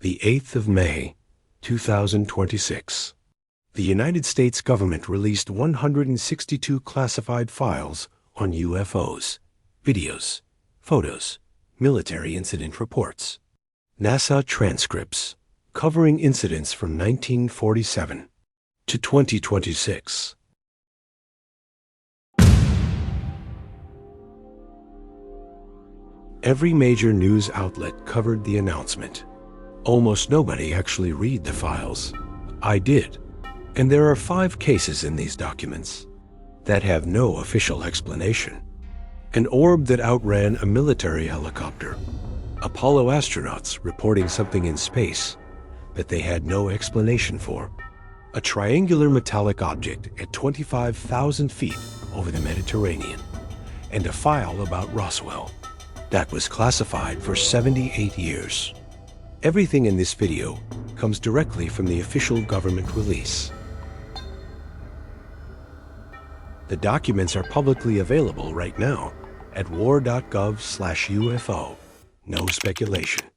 The 8th of May, 2026. The United States government released 162 classified files on UFOs, videos, photos, military incident reports, NASA transcripts covering incidents from 1947 to 2026. Every major news outlet covered the announcement. Almost nobody actually read the files. I did. And there are 5 cases in these documents that have no official explanation. An orb that outran a military helicopter. Apollo astronauts reporting something in space that they had no explanation for. A triangular metallic object at 25,000 feet over the Mediterranean. And a file about Roswell that was classified for 78 years. Everything in this video comes directly from the official government release. The documents are publicly available right now at war.gov/UFO. No speculation.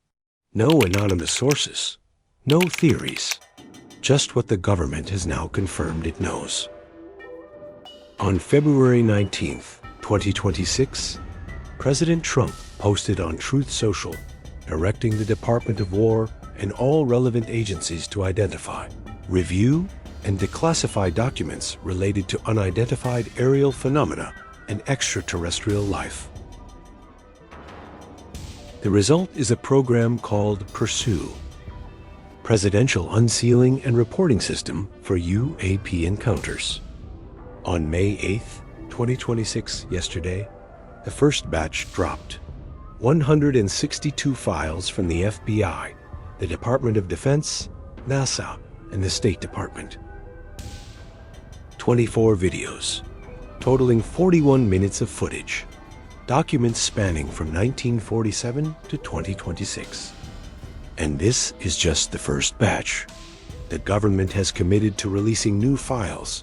No anonymous sources. No theories. Just what the government has now confirmed it knows. On February 19th, 2026, President Trump posted on Truth Social, directing the Department of War and all relevant agencies to identify, review, and declassify documents related to unidentified aerial phenomena and extraterrestrial life. The result is a program called Pursue, Presidential Unsealing and Reporting System for UAP Encounters. On May 8th, 2026, yesterday, the first batch dropped. 162 files from the FBI, the Department of Defense, NASA, and the State Department. 24 videos, totaling 41 minutes of footage. Documents spanning from 1947 to 2026. And this is just the first batch. The government has committed to releasing new files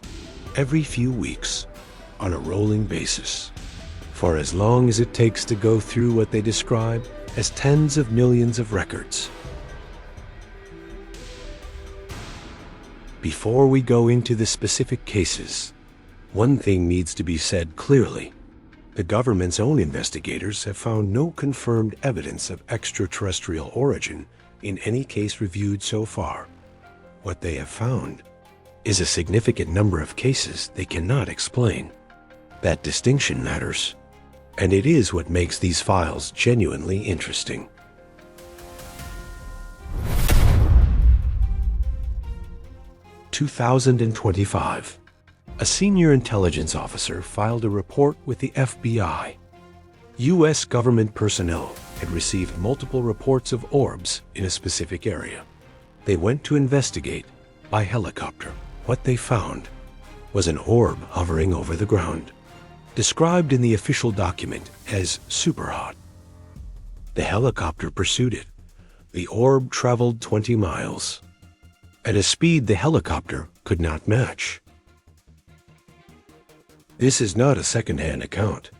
every few weeks on a rolling basis, for as long as it takes to go through what they describe as tens of millions of records. Before we go into the specific cases, one thing needs to be said clearly. The government's own investigators have found no confirmed evidence of extraterrestrial origin in any case reviewed so far. What they have found is a significant number of cases they cannot explain. That distinction matters, and it is what makes these files genuinely interesting. (2025). A senior intelligence officer filed a report with the FBI. U.S. government personnel had received multiple reports of orbs in a specific area. They went to investigate by helicopter. What they found was an orb hovering over the ground, described in the official document as super hot. The helicopter pursued it. The orb traveled 20 miles at a speed the helicopter could not match. This is not a second-hand account.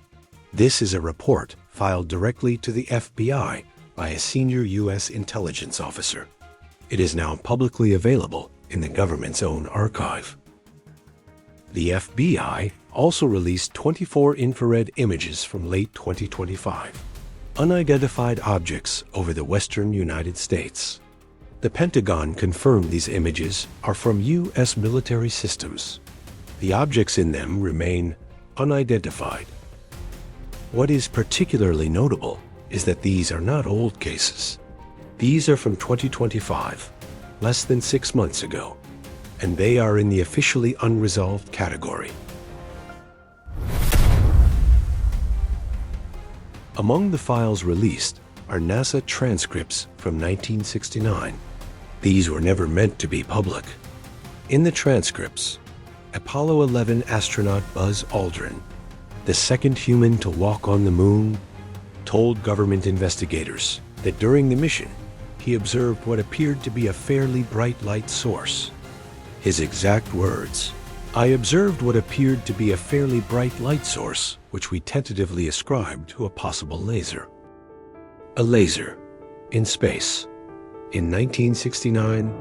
This is a report filed directly to the FBI by a senior U.S. intelligence officer. It is now publicly available in the government's own archive. The FBI also released 24 infrared images from late 2025, unidentified objects over the western United States. The Pentagon confirmed these images are from U.S. military systems. The objects in them remain unidentified. What is particularly notable is that these are not old cases. These are from 2025, less than 6 months ago, and they are in the officially unresolved category. Among the files released are NASA transcripts from 1969. These were never meant to be public. In the transcripts, Apollo 11 astronaut Buzz Aldrin, the second human to walk on the moon, told government investigators that during the mission, he observed what appeared to be a fairly bright light source. His exact words, "I observed what appeared to be a fairly bright light source, which we tentatively ascribed to a possible laser." A laser in space. In 1969,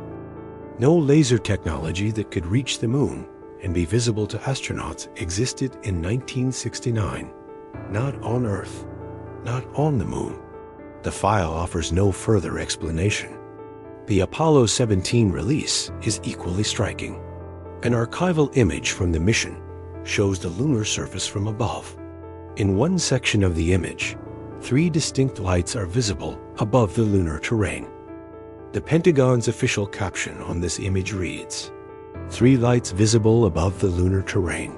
no laser technology that could reach the moon and be visible to astronauts existed in 1969. Not on Earth, not on the moon. The file offers no further explanation. The Apollo 17 release is equally striking. An archival image from the mission shows the lunar surface from above. In one section of the image, 3 distinct lights are visible above the lunar terrain. The Pentagon's official caption on this image reads, "3 lights visible above the lunar terrain."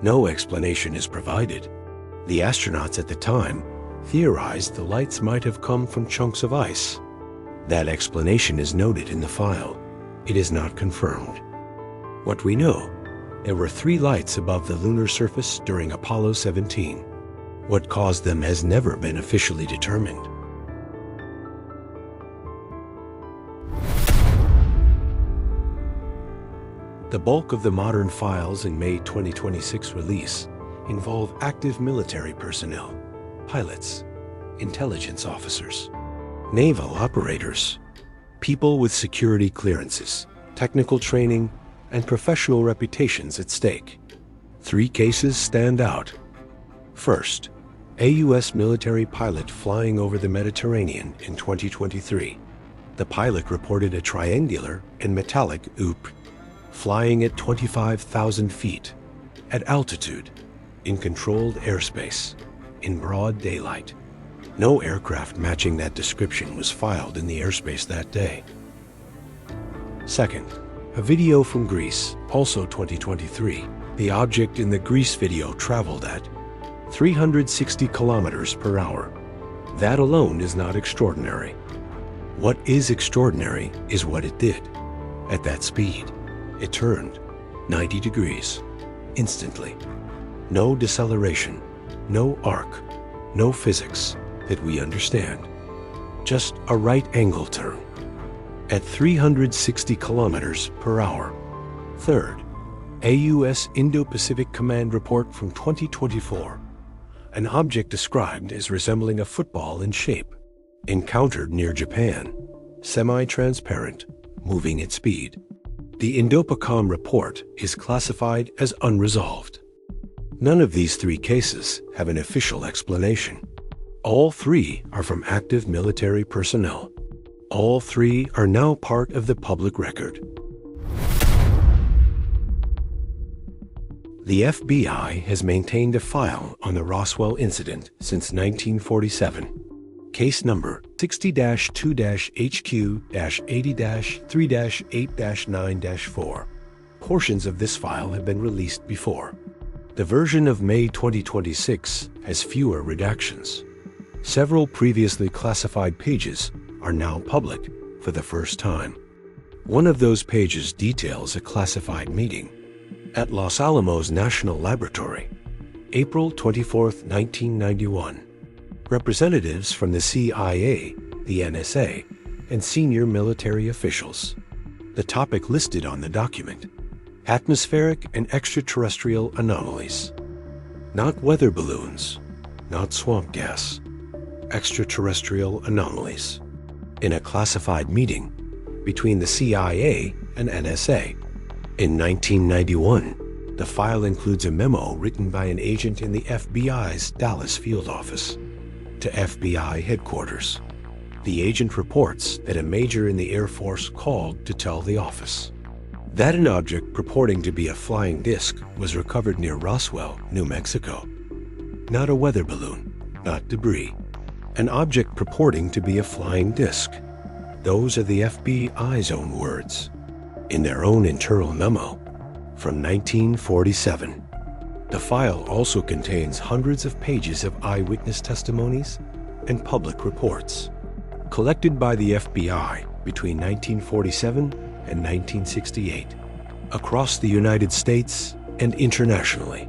No explanation is provided. The astronauts at the time theorized the lights might have come from chunks of ice. That explanation is noted in the file. It is not confirmed. What we know, there were 3 lights above the lunar surface during Apollo 17. What caused them has never been officially determined. The bulk of the modern files in May 2026 release involve active military personnel, pilots, intelligence officers, naval operators, people with security clearances, technical training, and professional reputations at stake. 3 cases stand out. First, a U.S. military pilot flying over the Mediterranean in 2023. The pilot reported a triangular and metallic UP flying at 25,000 feet, at altitude, in controlled airspace, in broad daylight. No aircraft matching that description was filed in the airspace that day. Second, a video from Greece, also 2023. The object in the Greece video traveled at 360 kilometers per hour. That alone is not extraordinary. What is extraordinary is what it did. At that speed, it turned 90 degrees, instantly. No deceleration, no arc, no physics that we understand. Just a right angle turn at 360 kilometers per hour. Third, a U.S. Indo-Pacific Command report from 2024. An object described as resembling a football in shape, encountered near Japan, semi-transparent, moving at speed. The Indo-PACOM report is classified as unresolved. None of these 3 cases have an official explanation. All 3 are from active military personnel. All 3 are now part of the public record. The FBI has maintained a file on the Roswell incident since 1947. Case number 60-2-HQ-80-3-8-9-4. Portions of this file have been released before. The version of May 2026 has fewer redactions. Several previously classified pages are now public for the first time. One of those pages details a classified meeting at Los Alamos National Laboratory, April 24, 1991. Representatives from the CIA, the NSA, and senior military officials. The topic listed on the document: atmospheric and extraterrestrial anomalies. Not weather balloons, not swamp gas. Extraterrestrial anomalies. In a classified meeting between the CIA and NSA. In 1991, the file includes a memo written by an agent in the FBI's Dallas field office to FBI headquarters. The agent reports that a major in the Air Force called to tell the office that an object purporting to be a flying disc was recovered near Roswell, New Mexico. Not a weather balloon, not debris. An object purporting to be a flying disc. Those are the FBI's own words, in their own internal memo from 1947. The file also contains hundreds of pages of eyewitness testimonies and public reports collected by the FBI between 1947 and 1968 across the United States and internationally.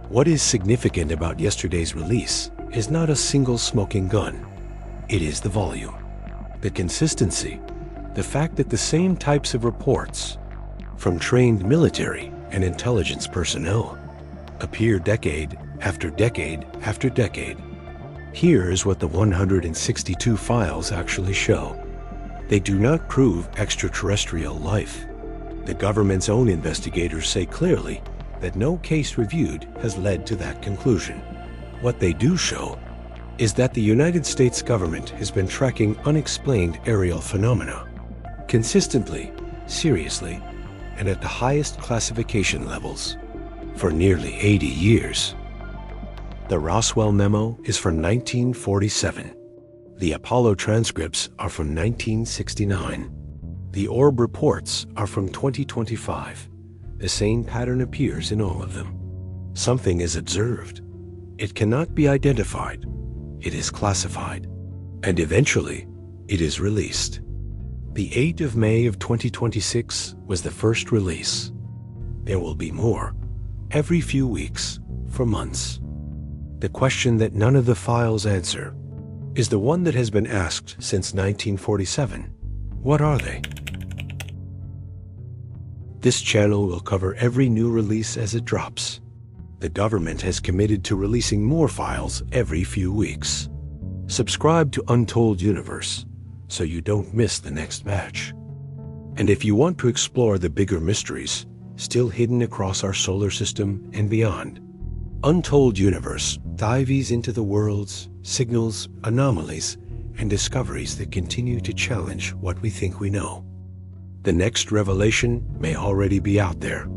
What is significant about yesterday's release is not a single smoking gun. It is the volume, the consistency, the fact that the same types of reports from trained military and intelligence personnel appear decade after decade after decade. Here's what the 162 files actually show. They do not prove extraterrestrial life. The government's own investigators say clearly that no case reviewed has led to that conclusion. What they do show is that the United States government has been tracking unexplained aerial phenomena consistently, seriously, and at the highest classification levels for nearly 80 years. The Roswell memo is from 1947. The Apollo transcripts are from 1969. The Orb reports are from 2025. The same pattern appears in all of them. Something is observed. It cannot be identified. It is classified. And eventually, it is released. The 8th of May of 2026 was the first release. There will be more, every few weeks, for months. The question that none of the files answer is the one that has been asked since 1947. What are they? This channel will cover every new release as it drops. The government has committed to releasing more files every few weeks. Subscribe to Untold Universe so you don't miss the next batch. And if you want to explore the bigger mysteries still hidden across our solar system and beyond, Untold Universe dives into the worlds, signals, anomalies, and discoveries that continue to challenge what we think we know. The next revelation may already be out there,